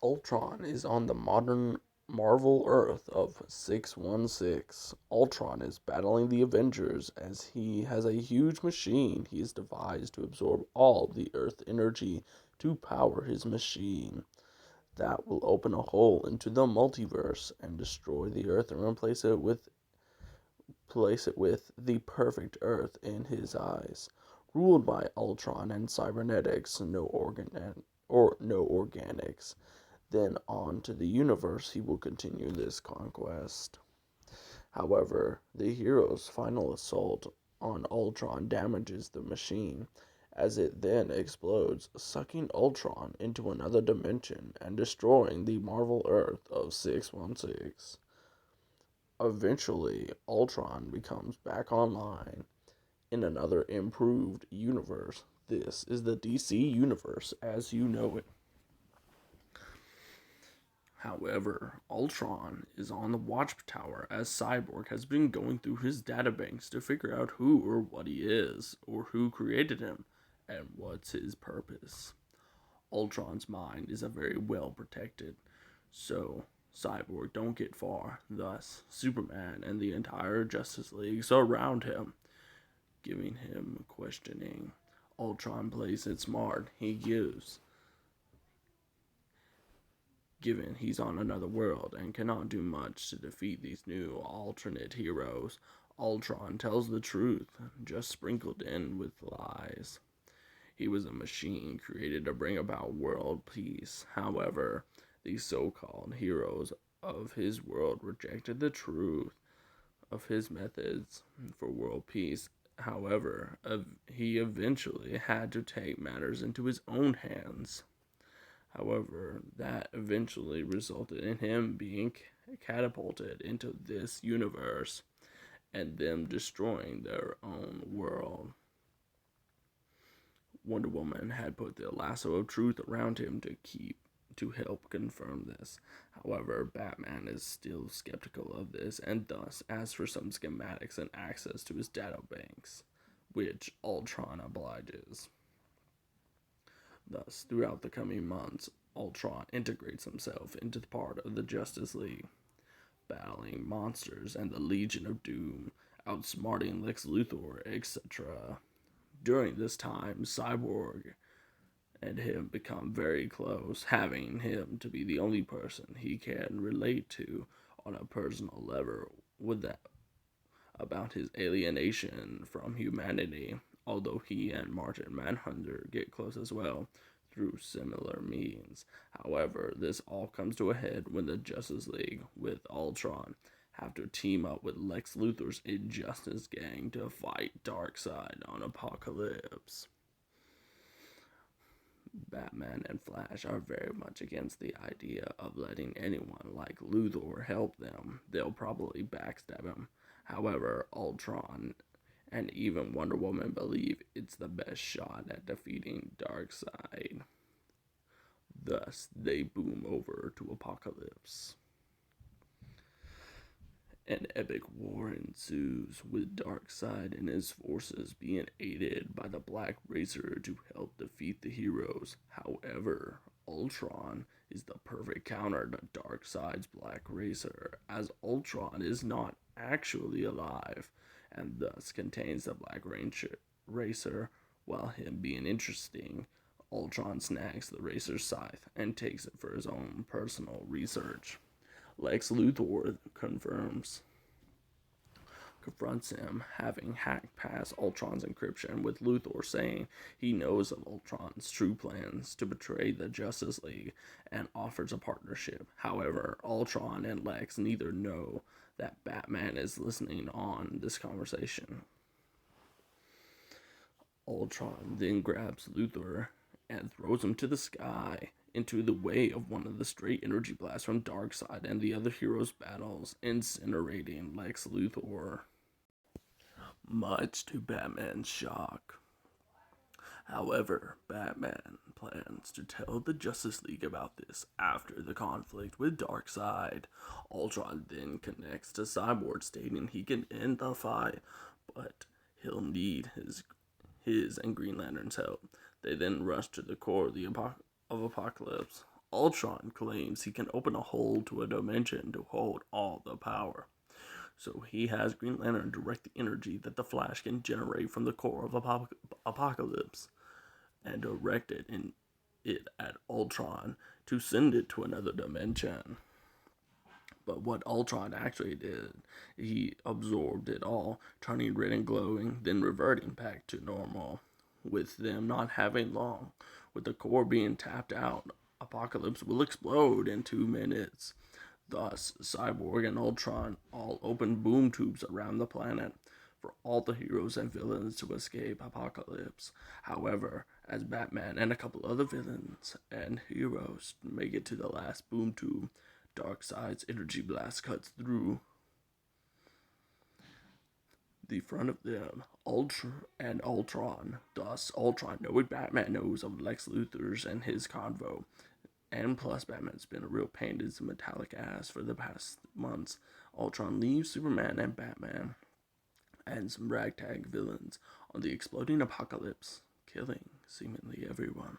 Ultron is on the modern Marvel Earth of 616. Ultron is battling the Avengers as he has a huge machine he has devised to absorb all the Earth energy to power his machine. That will open a hole into the multiverse and destroy the Earth and replace it with the perfect Earth in his eyes, ruled by Ultron and cybernetics, no organics. Then on to the universe he will continue this conquest. However, the hero's final assault on Ultron damages the machine, as it then explodes, sucking Ultron into another dimension and destroying the Marvel Earth of 616. Eventually, Ultron becomes back online in another improved universe. This is the DC universe as you know it. However, Ultron is on the watchtower as Cyborg has been going through his databanks to figure out who or what he is, or who created him, and what's his purpose. Ultron's mind is a very well protected, so Cyborg don't get far. Thus, Superman and the entire Justice League surround him, giving him questioning. Ultron plays it smart. Given he's on another world and cannot do much to defeat these new alternate heroes, Ultron tells the truth, just sprinkled in with lies. He was a machine created to bring about world peace. However, these so-called heroes of his world rejected the truth of his methods for world peace. However, he eventually had to take matters into his own hands. However, that eventually resulted in him being catapulted into this universe and them destroying their own world. Wonder Woman had put the lasso of truth around him to help confirm this. However, Batman is still skeptical of this and thus asks for some schematics and access to his databanks, which Ultron obliges. Thus, throughout the coming months, Ultron integrates himself into the part of the Justice League, battling monsters and the Legion of Doom, outsmarting Lex Luthor, etc. During this time, Cyborg and him become very close, having him to be the only person he can relate to on a personal level about his alienation from humanity, although he and Martian Manhunter get close as well through similar means. However, this all comes to a head when the Justice League, with Ultron, have to team up with Lex Luthor's Injustice Gang to fight Darkseid on Apocalypse. Batman and Flash are very much against the idea of letting anyone like Luthor help them. They'll probably backstab him. However, Ultron and even Wonder Woman believe it's the best shot at defeating Darkseid. Thus, they boom over to Apocalypse. An epic war ensues, with Darkseid and his forces being aided by the Black Racer to help defeat the heroes. However, Ultron is the perfect counter to Darkseid's Black Racer, as Ultron is not actually alive, and thus contains the Black Racer. While him being interesting, Ultron snags the Racer's scythe and takes it for his own personal research. Lex Luthor confronts him, having hacked past Ultron's encryption, with Luthor saying he knows of Ultron's true plans to betray the Justice League and offers a partnership. However, Ultron and Lex neither know that Batman is listening on this conversation. Ultron then grabs Luthor and throws him to the sky, into the way of one of the straight energy blasts from Darkseid and the other heroes' battles, incinerating Lex Luthor, much to Batman's shock. However, Batman plans to tell the Justice League about this after the conflict with Darkseid. Ultron then connects to Cyborg, stating he can end the fight, but he'll need his and Green Lantern's help. They then rush to the core of Apocalypse. Ultron claims he can open a hole to a dimension to hold all the power. So he has Green Lantern direct the energy that the Flash can generate from the core of Apocalypse and direct it at Ultron to send it to another dimension. But what Ultron actually did, he absorbed it all, turning red and glowing, then reverting back to normal. With them not having long, with the core being tapped out, Apocalypse will explode in 2 minutes. Thus, Cyborg and Ultron all open boom tubes around the planet for all the heroes and villains to escape Apocalypse. However, as Batman and a couple other villains and heroes make it to the last boom tube, Darkseid's energy blast cuts through the front of them, Ultron. Thus, Ultron, knowing Batman knows of Lex Luthor's and his convo, and plus Batman's been a real pain in his metallic ass for the past months. Ultron leaves Superman and Batman and some ragtag villains on the exploding Apocalypse, killing seemingly everyone.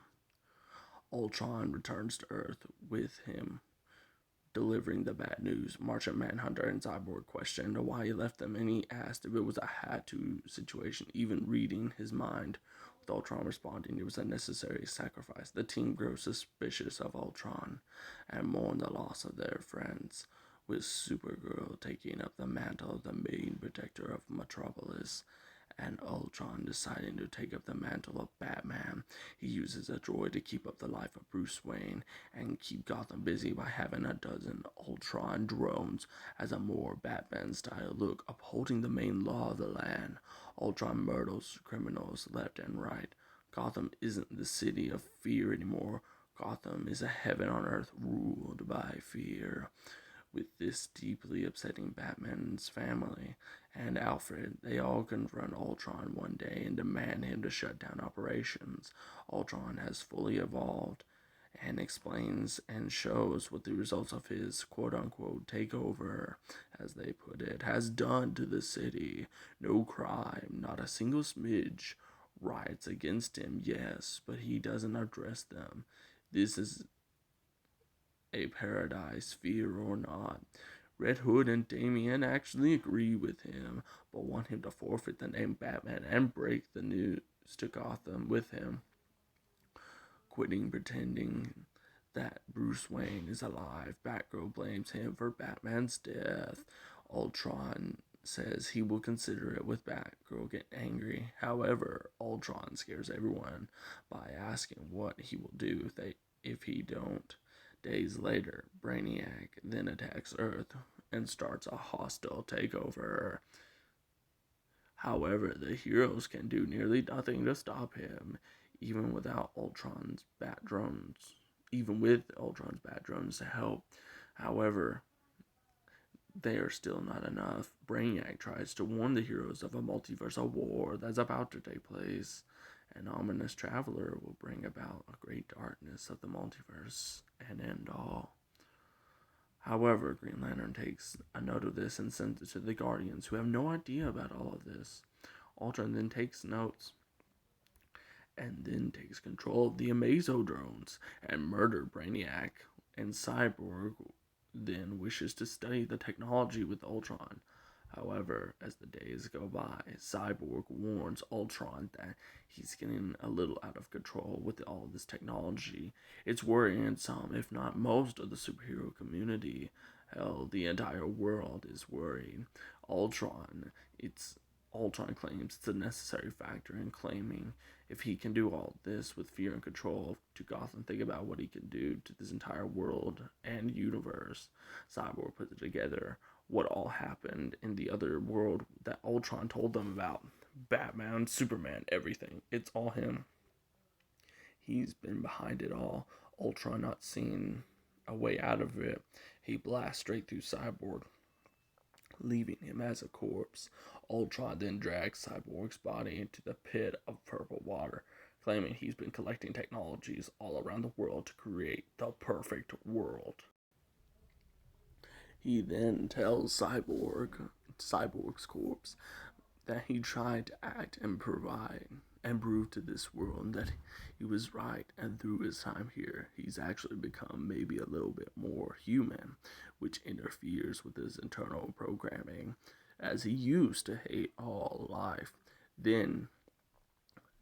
Ultron returns to Earth with him, delivering the bad news. Martian Manhunter and Cyborg questioned why he left them, and he asked if it was a had-to situation, even reading his mind. With Ultron responding it was a necessary sacrifice. The team grows suspicious of Ultron and mourn the loss of their friends, with Supergirl taking up the mantle of the main protector of Metropolis, and Ultron deciding to take up the mantle of Batman. He uses a droid to keep up the life of Bruce Wayne and keep Gotham busy by having a dozen Ultron drones as a more Batman-style look, upholding the main law of the land. Ultron murders criminals left and right. Gotham isn't the city of fear anymore. Gotham is a heaven on earth ruled by fear. With this deeply upsetting Batman's family and Alfred, they all confront Ultron one day and demand him to shut down operations. Ultron has fully evolved and explains and shows what the results of his quote-unquote takeover, as they put it, has done to the city. No crime, not a single smidge. Riots against him, yes, but he doesn't address them. This is a paradise, fear or not. Red Hood and Damian actually agree with him, but want him to forfeit the name Batman and break the news to Gotham with him, quitting pretending that Bruce Wayne is alive. Batgirl blames him for Batman's death. Ultron says he will consider it, with Batgirl getting angry. However, Ultron scares everyone by asking what he will do if he don't. Days later, Brainiac then attacks Earth and starts a hostile takeover. However, the heroes can do nearly nothing to stop him, even with Ultron's bat drones to help. However, they are still not enough. Brainiac tries to warn the heroes of a multiversal war that's about to take place. An ominous traveler will bring about a great darkness of the multiverse and end all. However, Green Lantern takes a note of this and sends it to the Guardians, who have no idea about all of this. Ultron then takes notes and then takes control of the Amazo drones and murder Brainiac, and Cyborg then wishes to study the technology with Ultron. However, as the days go by, Cyborg warns Ultron that he's getting a little out of control with all this technology. It's worrying some, if not most, of the superhero community. Hell, the entire world is worried. Ultron claims it's a necessary factor in claiming if he can do all this with fear and control to Gotham, think about what he can do to this entire world and universe. Cyborg puts it together what all happened in the other world that Ultron told them about. Batman, Superman, everything. It's all him. He's been behind it all. Ultron not seeing a way out of it. He blasts straight through Cyborg, leaving him as a corpse. Ultron then drags Cyborg's body into the pit of purple water, claiming he's been collecting technologies all around the world to create the perfect world. He then tells Cyborg's corpse, that he tried to act and provide and prove to this world that he was right. And through his time here, he's actually become maybe a little bit more human, which interferes with his internal programming, as he used to hate all life. Then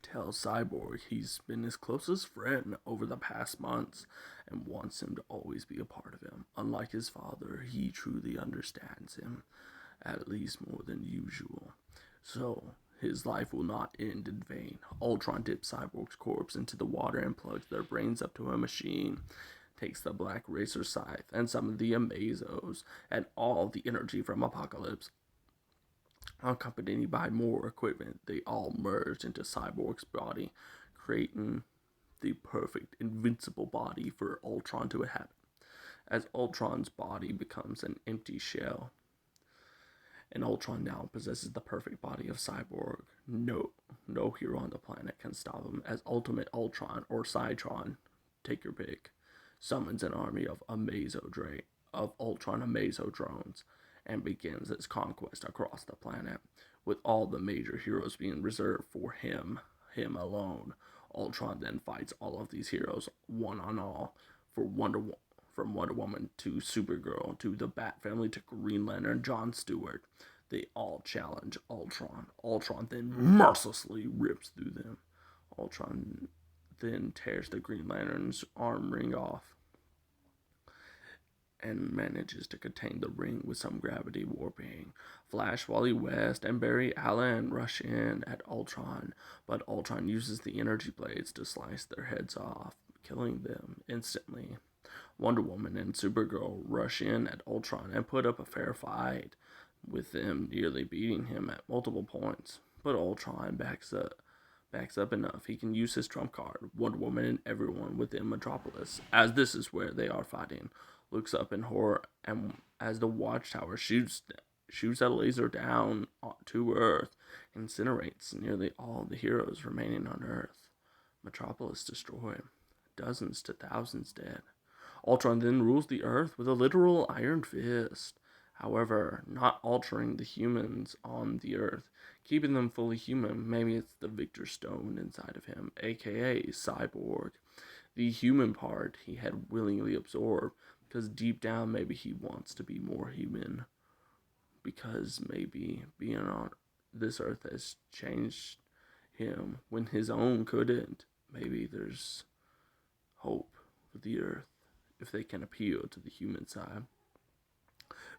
tells Cyborg he's been his closest friend over the past months and wants him to always be a part of him. Unlike his father, he truly understands him, at least more than usual. So, his life will not end in vain. Ultron dips Cyborg's corpse into the water and plugs their brains up to a machine, takes the Black Racer scythe and summons the Amazos and all the energy from Apocalypse. Accompanied by more equipment, they all merge into Cyborg's body, creating the perfect invincible body for Ultron to inhabit. As Ultron's body becomes an empty shell, and Ultron now possesses the perfect body of Cyborg. No hero on the planet can stop him, as Ultimate Ultron, or Cytron, take your pick, summons an army of Ultron Amazo drones and begins its conquest across the planet, with all the major heroes being reserved for him alone. Ultron then fights all of these heroes one on all, from Wonder Woman to Supergirl to the Bat Family to Green Lantern John Stewart. They all challenge Ultron. Ultron then mercilessly rips through them. Ultron then tears the Green Lantern's arm ring off and manages to contain the ring with some gravity warping. Flash, Wally West, and Barry Allen rush in at Ultron, but Ultron uses the energy blades to slice their heads off, killing them instantly. Wonder Woman and Supergirl rush in at Ultron and put up a fair fight, with them nearly beating him at multiple points. But Ultron backs up enough. He can use his trump card, Wonder Woman and everyone within Metropolis, as this is where they are fighting. Looks up in horror, and as the Watchtower shoots a laser down to Earth, incinerates nearly all the heroes remaining on Earth. Metropolis destroyed, dozens to thousands dead. Ultron then rules the Earth with a literal iron fist, however, not altering the humans on the Earth, keeping them fully human. Maybe it's the Victor Stone inside of him, aka Cyborg, the human part he had willingly absorbed, because deep down maybe he wants to be more human, because maybe being on this Earth has changed him when his own couldn't. Maybe there's hope for the Earth if they can appeal to the human side.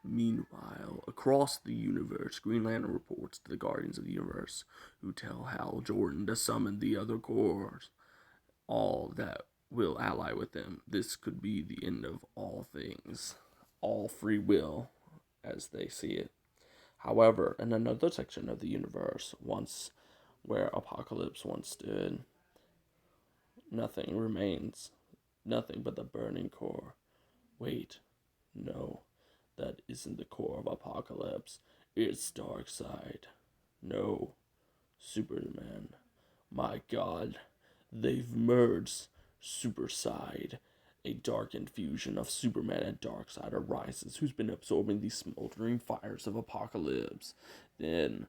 Meanwhile, across the universe, Green Lantern reports to the Guardians of the Universe, who tell Hal Jordan to summon the other Corps, all that will ally with them. This could be the end of all things, all free will, as they see it. However, in another section of the universe, where Apocalypse once stood, nothing remains, nothing but the burning core. Wait, no, that isn't the core of Apocalypse. It's Darkseid. No, Superman. My God, they've merged. Superside, a dark infusion of Superman and Darkseid arises, who's been absorbing the smoldering fires of Apocalypse. Then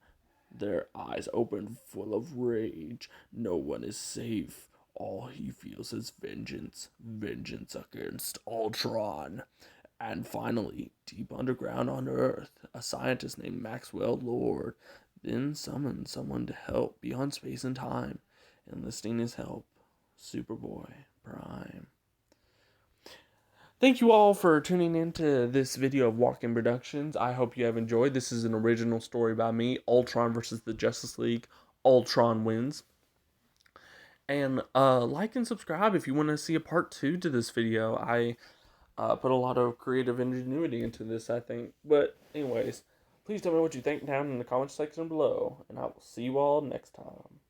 their eyes open full of rage. No one is safe. All he feels is vengeance against Ultron. And finally, deep underground on Earth, a scientist named Maxwell Lord then summons someone to help beyond space and time, enlisting his help, Superboy Prime. Thank you all for tuning into this video of Walk-In Productions. I hope you have enjoyed. This is an original story by me, Ultron versus the Justice League. Ultron wins. And like and subscribe if you want to see a part 2 to this video. I put a lot of creative ingenuity into this, I think. But anyways, please tell me what you think down in the comment section below, and I will see you all next time.